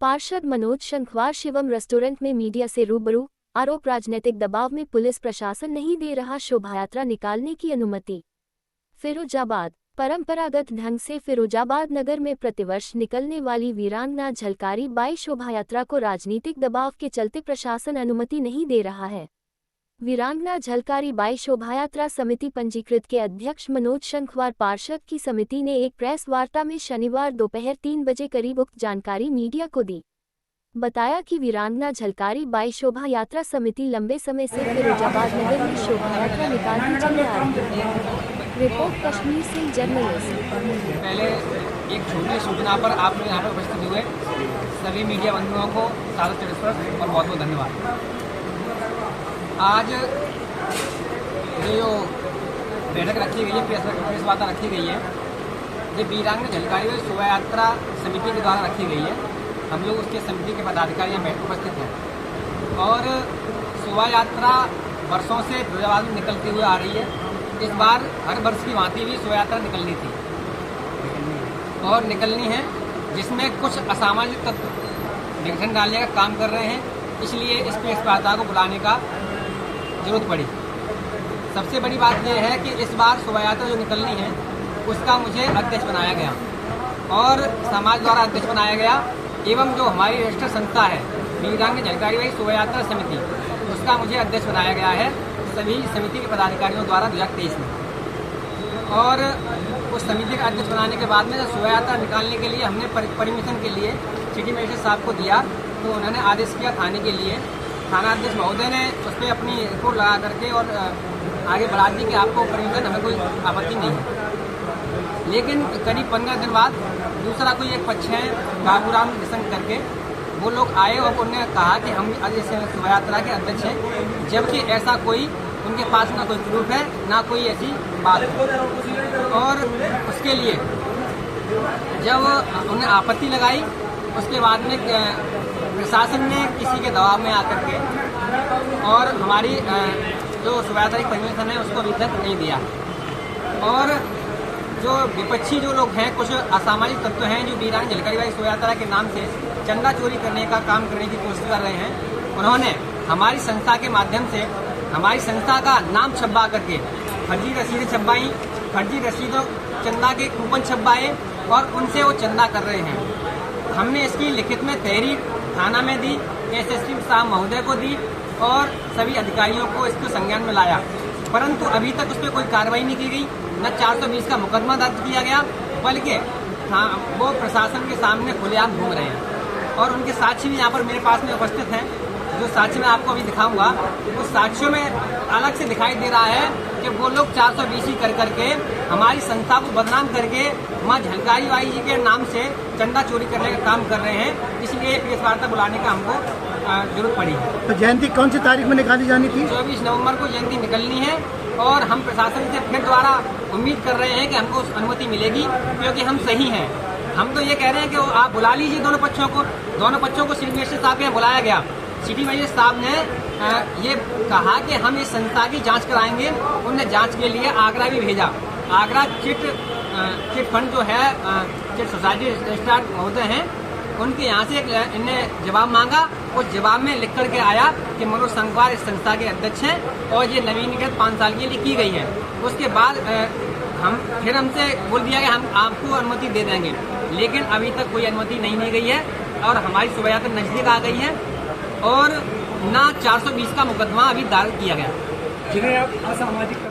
पार्षद मनोज शंखवार शिवम रेस्टोरेंट में मीडिया से रूबरू। आरोप राजनीतिक दबाव में पुलिस प्रशासन नहीं दे रहा शोभायात्रा निकालने की अनुमति। फिरोजाबाद। परंपरागत ढंग से फिरोजाबाद नगर में प्रतिवर्ष निकलने वाली वीरांगना झलकारी बाई शोभायात्रा को राजनीतिक दबाव के चलते प्रशासन अनुमति नहीं दे रहा है। वीरांगना झलकारी बाई शोभायात्रा समिति पंजीकृत के अध्यक्ष मनोज शंखवार पार्षद की समिति ने एक प्रेस वार्ता में शनिवार दोपहर 3 बजे करीब उक्त जानकारी मीडिया को दी। बताया कि वीरांगना झलकारी बाई शोभा यात्रा समिति लंबे समय से फिरोजाबाद नगर में शोभायात्रा निकालती चली आ रही है। Report Kashmir Singh, journalist. पहले एक छोटी सूचना पर आप लोग यहाँ पर उपस्थित हुए सभी मीडिया बंधुओं को सादर नमस्कार और बहुत बहुत धन्यवाद। आज ये जो बैठक रखी गई है, प्रेस वार्ता रखी गई है, ये वीरांगना झलकारी बाई शोभा यात्रा समिति के द्वारा रखी गई है। हम लोग उसके समिति के पदाधिकारी यहाँ उपस्थित हैं और शोभा यात्रा वर्षों से फिरोजाबाद में निकलती हुई आ रही है। इस बार हर वर्ष की भांति भी शोभा यात्रा निकलनी थी और निकलनी है, जिसमें कुछ असामाजिक तत्व विघटन डालने का काम कर रहे हैं। इसलिए इस प्रेस वार्ता को बुलाने का जरूरत पड़ी। सबसे बड़ी बात यह है कि इस बार शोभा यात्रा जो निकलनी है उसका मुझे अध्यक्ष बनाया गया और समाज द्वारा अध्यक्ष बनाया गया एवं जो हमारी रजिस्टर्ड संस्था है वीरांगना झलकारी बाई शोभा यात्रा समिति, उसका मुझे अध्यक्ष बनाया गया है सभी समिति के पदाधिकारियों द्वारा 2023 में। और उस समिति का अध्यक्ष बनाने के बाद में शोभा यात्रा निकालने के लिए हमने परमिशन के लिए सिटी मजिस्ट्रेट साहब को दिया, तो उन्होंने आदेश किया थाने के लिए। थाना अध्यक्ष महोदय ने उस पर अपनी रिपोर्ट लगा करके और आगे बढ़ा दी कि आपको परमिशन, हमें कोई आपत्ति नहीं है। लेकिन करीब 15 दिन बाद दूसरा कोई एक पक्ष है बाबूराम निशंक करके, वो लोग आए और उन्होंने कहा कि हम इस शोभा यात्रा के अध्यक्ष हैं, जबकि ऐसा कोई उनके पास ना कोई प्रूफ है ना कोई ऐसी बात है। और उसके लिए जब उन्हें आपत्ति लगाई, उसके बाद में प्रशासन ने किसी के दबाव में आकर के और हमारी जो शोभा यात्रा की परमिशन है उसको अभी तक नहीं दिया। और जो विपक्षी जो लोग हैं, कुछ असामाजिक तत्व हैं जो वीरांगना झलकारी बाई शोभा यात्रा के नाम से चंदा चोरी करने का काम करने की कोशिश कर रहे हैं। उन्होंने हमारी संस्था के माध्यम से हमारी संस्था का नाम छपवा करके फर्जी रसीदें छपवाई, फर्जी रसीदों चंदा के कूपन छपवाए और उनसे वो चंदा कर रहे हैं। हमने इसकी लिखित में तहरीर थाना में दी, एसएसपी साहब महोदय को दी और सभी अधिकारियों को इसको संज्ञान में लाया, परंतु अभी तक उस पर कोई कार्रवाई नहीं की गई, न 420 का मुकदमा दर्ज किया गया, बल्कि वो प्रशासन के सामने खुलेआम घूम रहे हैं। और उनके साक्षी भी यहाँ पर मेरे पास में उपस्थित हैं। जो साक्षी मैं आपको अभी दिखाऊंगा, उस साक्षियों में अलग से दिखाई दे रहा है कि वो लोग 420 कर करके हमारी संस्था को बदनाम करके माँ झलकारी बाई जी के नाम से चंदा चोरी करने का काम कर रहे हैं। इसलिए प्रेस वार्ता बुलाने का हमको जरूरत पड़ी है। तो जयंती कौन सी तारीख में निकाली जानी थी? 24 नवंबर को जयंती निकलनी है और हम प्रशासन से फिर द्वारा उम्मीद कर रहे हैं कि हमको अनुमति मिलेगी, क्योंकि हम सही हैं। हम तो ये कह रहे हैं कि आप बुला लीजिए दोनों पक्षों को सिटी मजिस्ट्रेट साहब के यहाँ बुलाया गया। सिटी मजिस्ट्रेट साहब ने ये कहा कि हम इस संस्था की जांच कराएंगे। उन्होंने जांच के लिए आगरा भी भेजा। आगरा चिट फंड जो है चिट सोसाइटी रजिस्ट्रार महोदय हैं, उनके यहाँ से इन्हें जवाब मांगा। उस जवाब में लिख करके आया कि मनोज शंखवार इस संस्था के अध्यक्ष हैं और ये नवीनीकृत 5 साल के लिए की गई है। उसके बाद हमसे बोल दिया कि हम आपको अनुमति दे देंगे, लेकिन अभी तक कोई अनुमति नहीं दी गई है और हमारी शोभा यात्रा नजदीक आ गई है और ना 420 का मुकदमा अभी दायर किया गया। जिन्हें आप असामाजिक